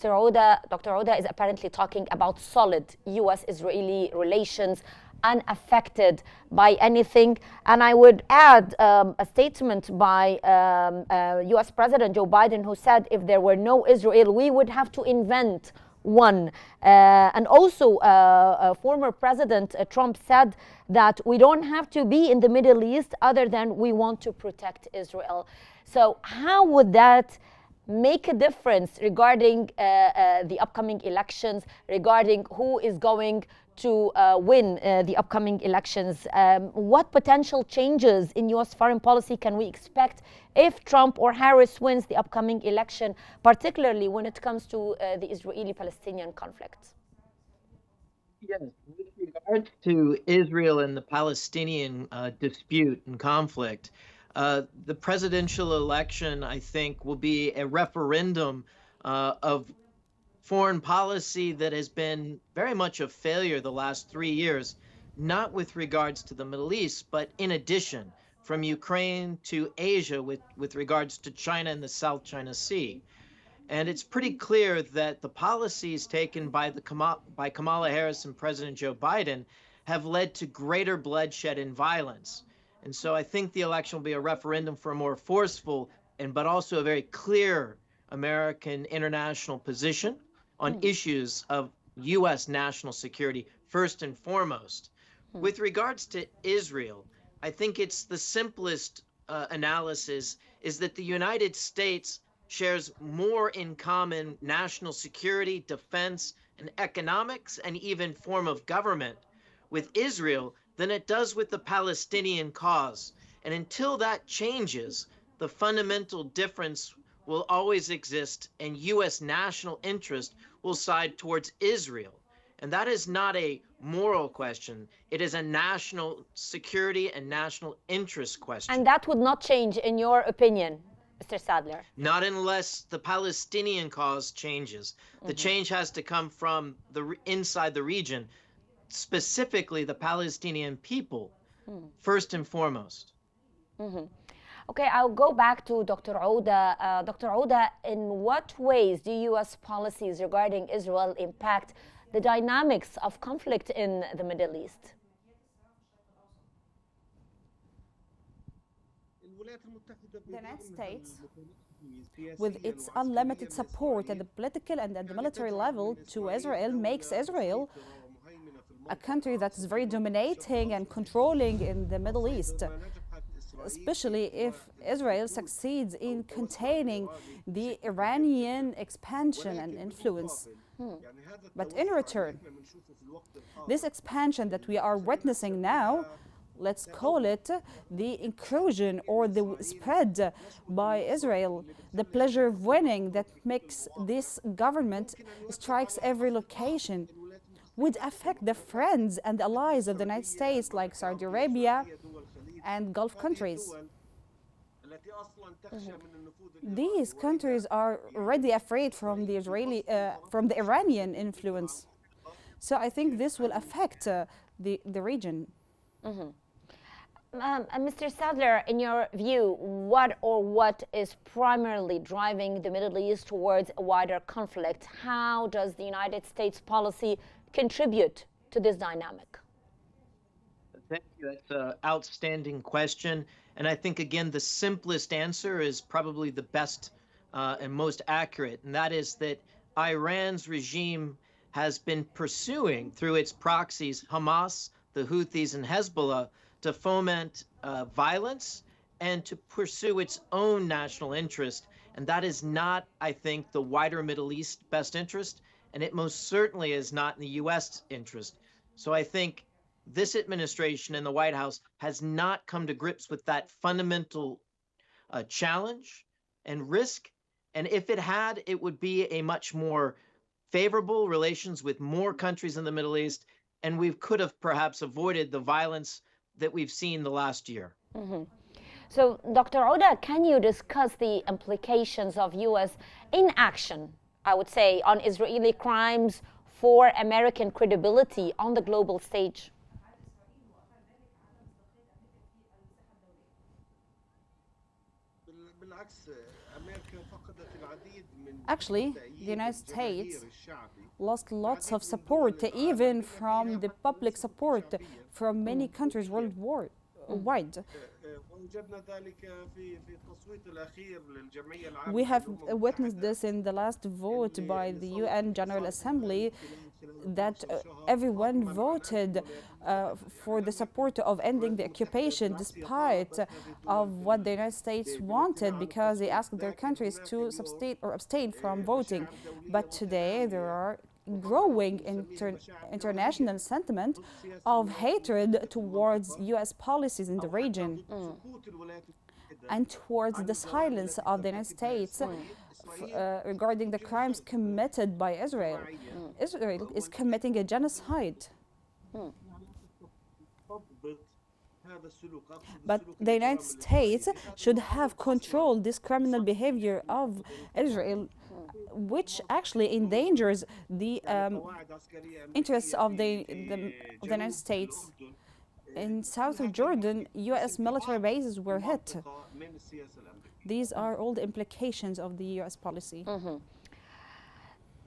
Dr. Oda is apparently talking about solid U.S.-Israeli relations, unaffected by anything. And I would add a statement by U.S. President Joe Biden, who said if there were no Israel, we would have to invent one. And also former President Trump said that we don't have to be in the Middle East other than we want to protect Israel. So how would that make a difference regarding the upcoming elections, regarding who is going to win the upcoming elections? What potential changes in U.S. foreign policy can we expect if Trump or Harris wins the upcoming election, particularly when it comes to the Israeli-Palestinian conflict? Yes, with regard to Israel and the Palestinian dispute and conflict, the presidential election, I think, will be a referendum of foreign policy that has been very much a failure the last 3 years, not with regards to the Middle East, but in addition, from Ukraine to Asia with regards to China and the South China Sea. And it's pretty clear that the policies taken by Kamala Harris and President Joe Biden have led to greater bloodshed and violence. And so I think the election will be a referendum for a more forceful but also a very clear American international position on issues of U.S. national security, first and foremost. With regards to Israel, I think it's the simplest analysis is that the United States shares more in common national security, defense, and economics, and even form of government with Israel than it does with the Palestinian cause. And until that changes, the fundamental difference will always exist, and U.S. national interest will side towards Israel. And that is not a moral question. It is a national security and national interest question. And that would not change, in your opinion, Mr. Sadler? Not unless the Palestinian cause changes. The change has to come from inside the region, specifically the Palestinian people, first and foremost. Okay, I'll go back to Dr. Oda. Dr. Oda, in what ways do U.S. policies regarding Israel impact the dynamics of conflict in the Middle East? The United States, with its unlimited support at the political and at the military level to Israel, makes Israel a country that is very dominating and controlling in the Middle East, especially if Israel succeeds in containing the Iranian expansion and influence. But in return, this expansion that we are witnessing now, let's call it the incursion or the spread by Israel, the pleasure of winning that makes this government strikes every location, would affect the friends and allies of the United States like Saudi Arabia and Gulf countries. These countries are already afraid from the Iranian influence. So I think this will affect the region. Mr. Sadler, in your view, what is primarily driving the Middle East towards a wider conflict? How does the United States policy contribute to this dynamic? Thank you. That's an outstanding question. And I think, again, the simplest answer is probably the best and most accurate. And that is that Iran's regime has been pursuing, through its proxies, Hamas, the Houthis, and Hezbollah, to foment violence and to pursue its own national interest. And that is not, I think, the wider Middle East best interest. And it most certainly is not in the U.S. interest. So I think this administration and the White House has not come to grips with that fundamental challenge and risk. And if it had, it would be a much more favorable relations with more countries in the Middle East. And we could have perhaps avoided the violence that we've seen the last year. So, Dr. Oda, can you discuss the implications of U.S. inaction, I would say, on Israeli crimes for American credibility on the global stage? Actually, the United States lost lots of support, even from the public support from many countries worldwide. We have witnessed this in the last vote by the UN General Assembly, that everyone voted for the support of ending the occupation, despite of what the United States wanted, because they asked their countries to abstain from voting. But today there are growing international sentiment of hatred towards US policies in the region, and towards the silence of the United States regarding the crimes committed by Israel. Israel is committing a genocide. But the United States should have controlled this criminal behavior of Israel, which actually endangers the interests of the United States. In south of Jordan, US military bases were hit. These are all the implications of the US policy.